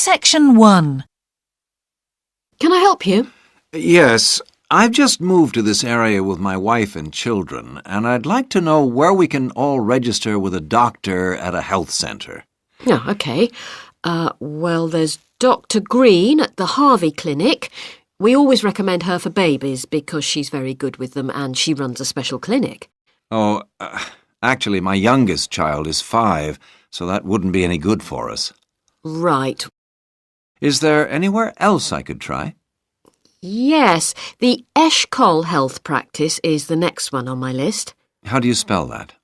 Section 1. Can I help you? Yes, I've just moved to this area with my wife and children, and I'd like to know where we can all register with a doctor at a health centre. Oh, OK. Well, there's Dr. Green at the Harvey Clinic. We always recommend her for babies because she's very good with them and she runs a special clinic. Oh, actually, my youngest child is 5, so that wouldn't be any good for us. Right. Is there anywhere else I could try? Yes, the Eshcol Health Practice is the next one on my list. How do you spell that?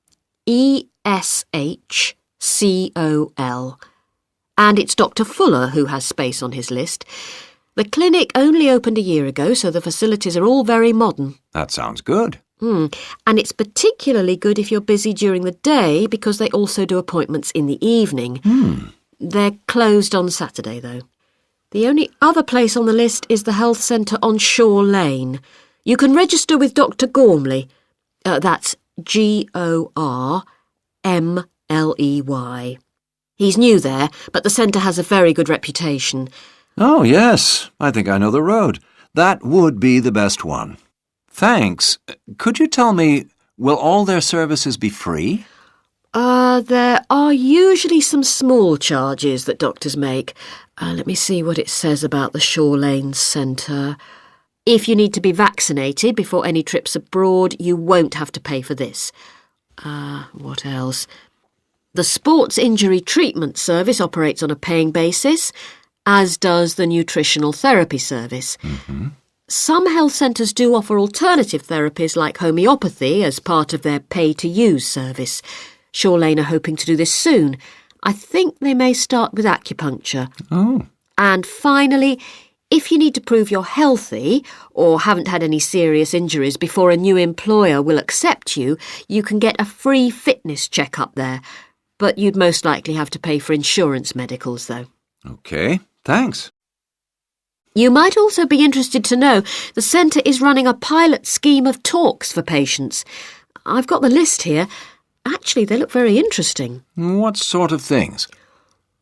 Eshcol. And it's Dr. Fuller who has space on his list. The clinic only opened a year ago, so the facilities are all very modern. That sounds good. And it's particularly good if you're busy during the day because they also do appointments in the evening. They're closed on Saturday, though. The only other place on the list is the health centre on Shore Lane. You can register with Dr. Gormley. That's Gormley. He's new there, but the centre has a very good reputation. Oh, yes. I think I know the road. That would be the best one. Thanks. Could you tell me, will all their services be free? There are usually some small charges that doctors make. Let me see what it says about the Shore Lane Centre. If you need to be vaccinated before any trips abroad, you won't have to pay for this. What else? The Sports Injury Treatment Service operates on a paying basis, as does the Nutritional Therapy Service. Some health centres do offer alternative therapies like homeopathy as part of their pay-to-use service. Shore Lane are hoping to do this soon. I think they may start with acupuncture. Oh. And finally, if you need to prove you're healthy or haven't had any serious injuries before a new employer will accept you, you can get a free fitness check-up there. But you'd most likely have to pay for insurance medicals, though. OK, thanks. You might also be interested to know the centre is running a pilot scheme of talks for patients. I've got the list here. Actually, they look very interesting. What sort of things?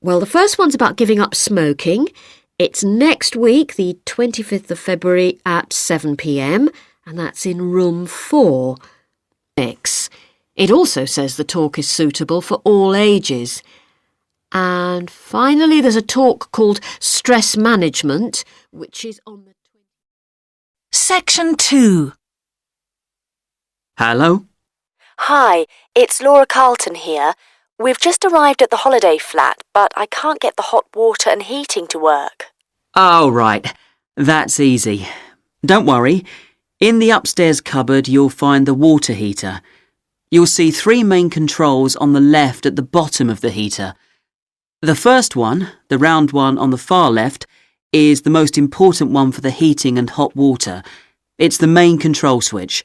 Well, the first one's about giving up smoking. It's next week, the 25th of February at 7 p.m, and that's in room 4. It also says the talk is suitable for all ages. And finally, there's a talk called Stress Management, which is on the... Section 2. Hello? Hi, it's Laura Carlton here. We've just arrived at the holiday flat, but I can't get the hot water and heating to work. Oh, right. That's easy. Don't worry. In the upstairs cupboard, you'll find the water heater. You'll see 3 main controls on the left at the bottom of the heater. The first one, the round one on the far left, is the most important one for the heating and hot water. It's the main control switch.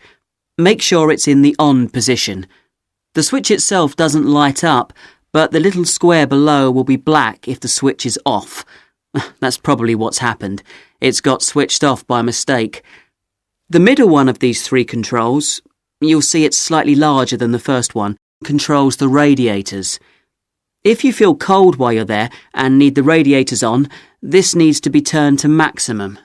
Make sure it's in the on position. The switch itself doesn't light up, but the little square below will be black if the switch is off. That's probably what's happened. It's got switched off by mistake. The middle one of these 3 controls, you'll see it's slightly larger than the first one, controls the radiators. If you feel cold while you're there and need the radiators on, this needs to be turned to maximum.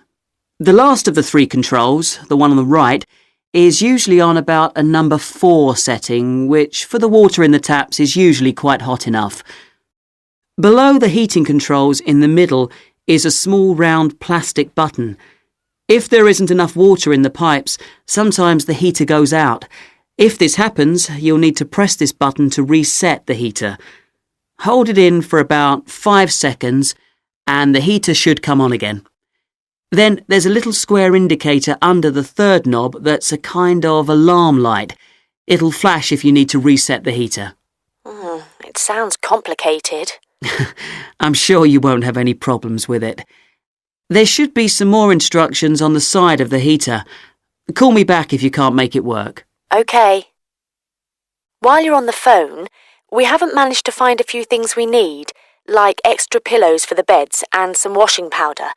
The last of the 3 controls, the one on the right, is usually on about a number 4 setting, which for the water in the taps is usually quite hot enough. Below the heating controls in the middle is a small round plastic button. If there isn't enough water in the pipes, sometimes the heater goes out. If this happens, you'll need to press this button to reset the heater. Hold it in for about 5 seconds and the heater should come on again. Then there's a little square indicator under the 3rd knob that's a kind of alarm light. It'll flash if you need to reset the heater. It sounds complicated. I'm sure you won't have any problems with it. There should be some more instructions on the side of the heater. Call me back if you can't make it work. OK. While you're on the phone, we haven't managed to find a few things we need, like extra pillows for the beds and some washing powder.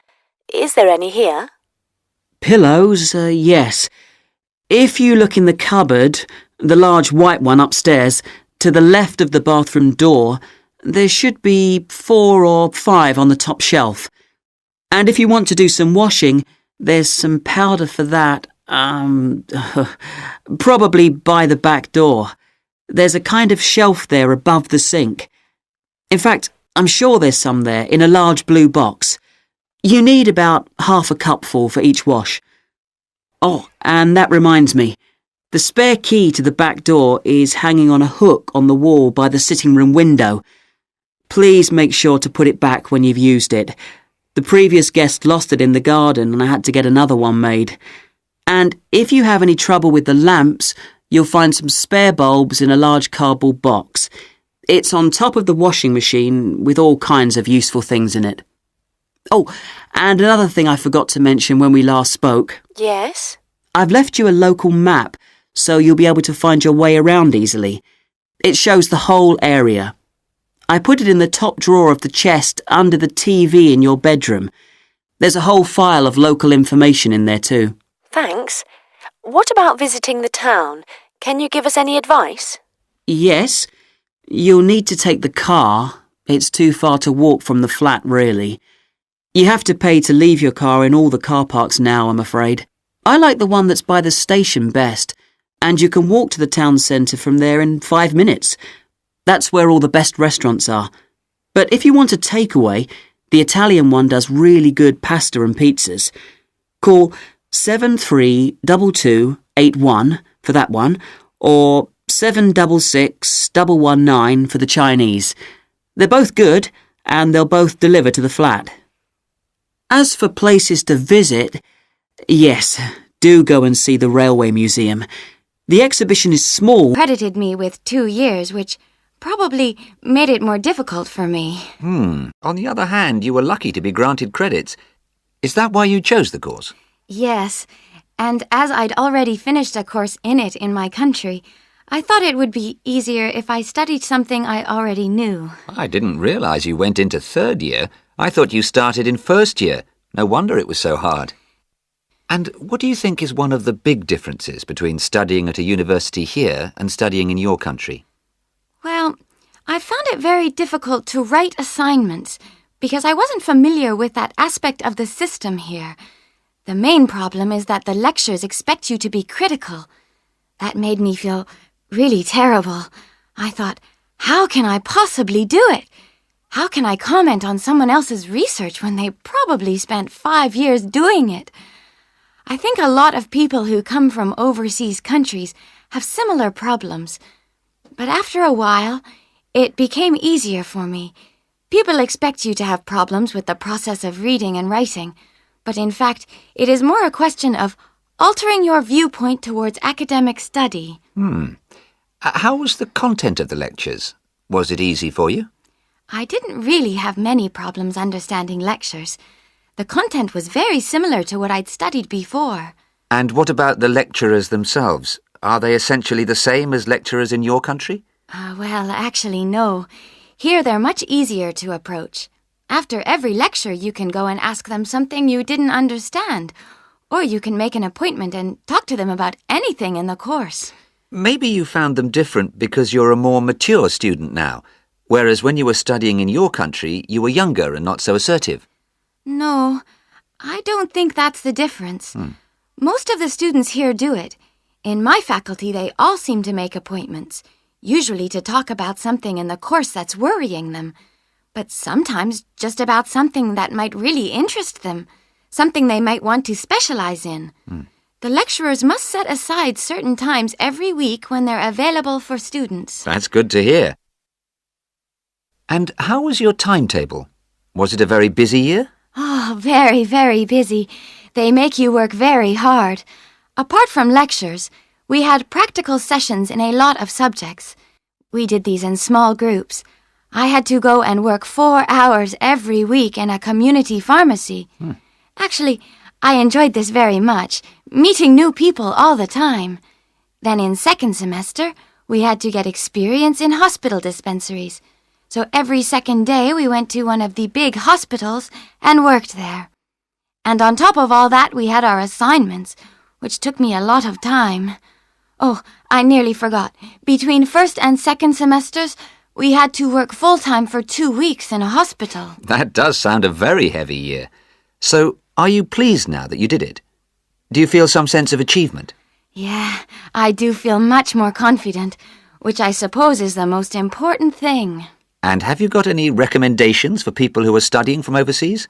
Is there any here? Pillows, yes. If you look in the cupboard, the large white one upstairs, to the left of the bathroom door, There should be 4 or 5 on the top shelf. And if you want to do some washing, there's some powder for that. Probably by the back door. There's a kind of shelf there above the sink. In fact, I'm sure there's some there in a large blue box. You need about half a cupful for each wash. Oh, and that reminds me. The spare key to the back door is hanging on a hook on the wall by the sitting room window. Please make sure to put it back when you've used it. The previous guest lost it in the garden and I had to get another one made. And if you have any trouble with the lamps, you'll find some spare bulbs in a large cardboard box. It's on top of the washing machine with all kinds of useful things in it. Oh, and another thing I forgot to mention when we last spoke. Yes? I've left you a local map, so you'll be able to find your way around easily. It shows the whole area. I put it in the top drawer of the chest under the TV in your bedroom. There's a whole file of local information in there too. Thanks. What about visiting the town? Can you give us any advice? Yes. You'll need to take the car. It's too far to walk from the flat, really. You have to pay to leave your car in all the car parks now, I'm afraid. I like the one that's by the station best, and you can walk to the town centre from there in 5 minutes. That's where all the best restaurants are. But if you want a takeaway, the Italian one does really good pasta and pizzas. Call 732281 for that one, or 766119 for the Chinese. They're both good, and they'll both deliver to the flat. As for places to visit, yes, do go and see the Railway Museum. The exhibition is small. Credited me with 2 years, which probably made it more difficult for me. On the other hand, you were lucky to be granted credits. Is that why you chose the course? Yes, and as I'd already finished a course in it in my country, I thought it would be easier if I studied something I already knew. I didn't realise you went into 3rd year. I thought you started in 1st year. No wonder it was so hard. And what do you think is one of the big differences between studying at a university here and studying in your country? Well, I found it very difficult to write assignments because I wasn't familiar with that aspect of the system here. The main problem is that the lectures expect you to be critical. That made me feel really terrible. I thought, how can I possibly do it? How can I comment on someone else's research when they probably spent 5 years doing it? I think a lot of people who come from overseas countries have similar problems. But after a while, it became easier for me. People expect you to have problems with the process of reading and writing, but in fact, it is more a question of altering your viewpoint towards academic study. How was the content of the lectures? Was it easy for you? I didn't really have many problems understanding lectures. The content was very similar to what I'd studied before. And what about the lecturers themselves? Are they essentially the same as lecturers in your country? Well, actually, no. Here they're much easier to approach. After every lecture, you can go and ask them something you didn't understand, or you can make an appointment and talk to them about anything in the course. Maybe you found them different because you're a more mature student now, whereas when you were studying in your country, you were younger and not so assertive. No, I don't think that's the difference. Most of the students here do it. In my faculty, they all seem to make appointments, usually to talk about something in the course that's worrying them, but sometimes just about something that might really interest them, something they might want to specialize in. The lecturers must set aside certain times every week when they're available for students. That's good to hear. And how was your timetable? Was it a very busy year? Oh, very, very busy. They make you work very hard. Apart from lectures, we had practical sessions in a lot of subjects. We did these in small groups. I had to go and work 4 hours every week in a community pharmacy. Actually, I enjoyed this very much, meeting new people all the time. Then in 2nd semester, we had to get experience in hospital dispensaries. So every 2nd day we went to one of the big hospitals and worked there. And on top of all that, we had our assignments, which took me a lot of time. Oh, I nearly forgot. Between 1st and 2nd semesters, We had to work full-time for 2 weeks in a hospital. That does sound a very heavy year. So, are you pleased now that you did it? Do you feel some sense of achievement? Yeah, I do feel much more confident, which I suppose is the most important thing. And have you got any recommendations for people who are studying from overseas?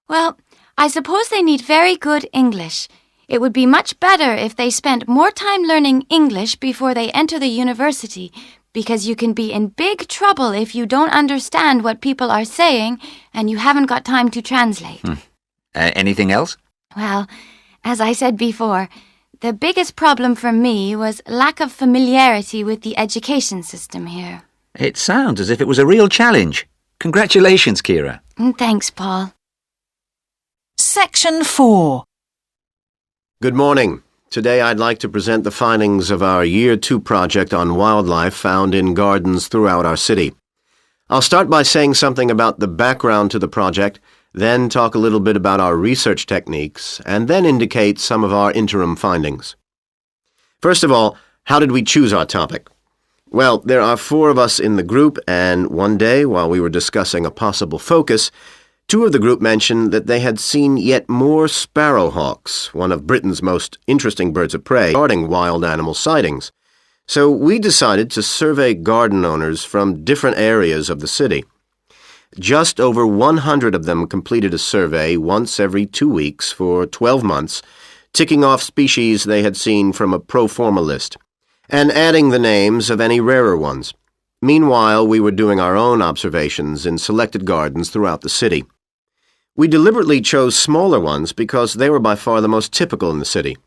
Well, I suppose they need very good English. It would be much better if they spent more time learning English before they enter the university, because you can be in big trouble if you don't understand what people are saying and you haven't got time to translate. Anything else? Well, as I said before, the biggest problem for me was lack of familiarity with the education system here. It sounds as if it was a real challenge. Congratulations, Kira. Thanks, Paul. Section 4. Good morning. Today I'd like to present the findings of our Year 2 project on wildlife found in gardens throughout our city. I'll start by saying something about the background to the project, then talk a little bit about our research techniques, and then indicate some of our interim findings. First of all, how did we choose our topic? Well, there are 4 of us in the group, and one day, while we were discussing a possible focus, 2 of the group mentioned that they had seen yet more sparrowhawks, one of Britain's most interesting birds of prey, regarding wild animal sightings. So we decided to survey garden owners from different areas of the city. Just over 100 of them completed a survey once every 2 weeks for 12 months, ticking off species they had seen from a pro forma list, and adding the names of any rarer ones. Meanwhile, we were doing our own observations in selected gardens throughout the city. We deliberately chose smaller ones because they were by far the most typical in the city.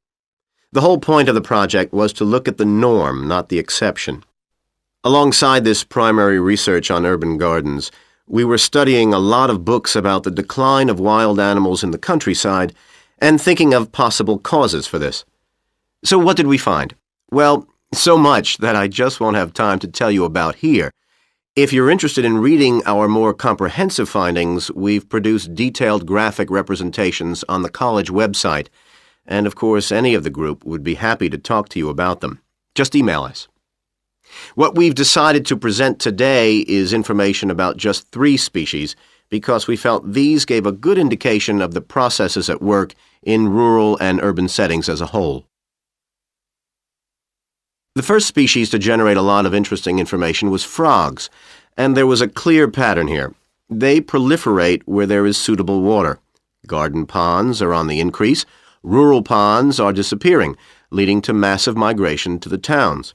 The whole point of the project was to look at the norm, not the exception. Alongside this primary research on urban gardens, we were studying a lot of books about the decline of wild animals in the countryside and thinking of possible causes for this. So what did we find? Well, so much that I just won't have time to tell you about here. If you're interested in reading our more comprehensive findings, we've produced detailed graphic representations on the college website, and of course any of the group would be happy to talk to you about them. Just email us. What we've decided to present today is information about just 3 species because we felt these gave a good indication of the processes at work in rural and urban settings as a whole. The first species to generate a lot of interesting information was frogs, and there was a clear pattern here. They proliferate where there is suitable water. Garden ponds are on the increase, rural ponds are disappearing, leading to massive migration to the towns.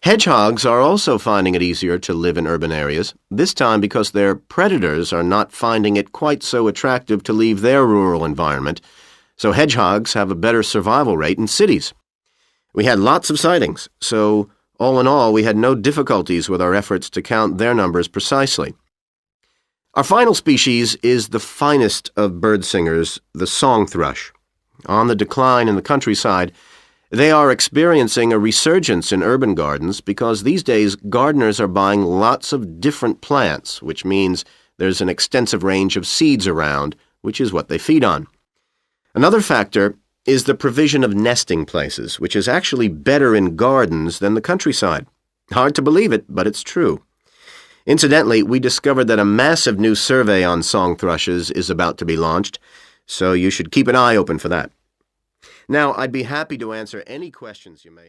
Hedgehogs are also finding it easier to live in urban areas, this time because their predators are not finding it quite so attractive to leave their rural environment, so hedgehogs have a better survival rate in cities. We had lots of sightings, so all in all, we had no difficulties with our efforts to count their numbers precisely. Our final species is the finest of bird singers, the song thrush. On the decline in the countryside, they are experiencing a resurgence in urban gardens because these days gardeners are buying lots of different plants, which means there's an extensive range of seeds around, which is what they feed on. Another factor is the provision of nesting places, which is actually better in gardens than the countryside. Hard to believe it, but it's true. Incidentally, we discovered that a massive new survey on song thrushes is about to be launched, so you should keep an eye open for that. Now, I'd be happy to answer any questions you may have.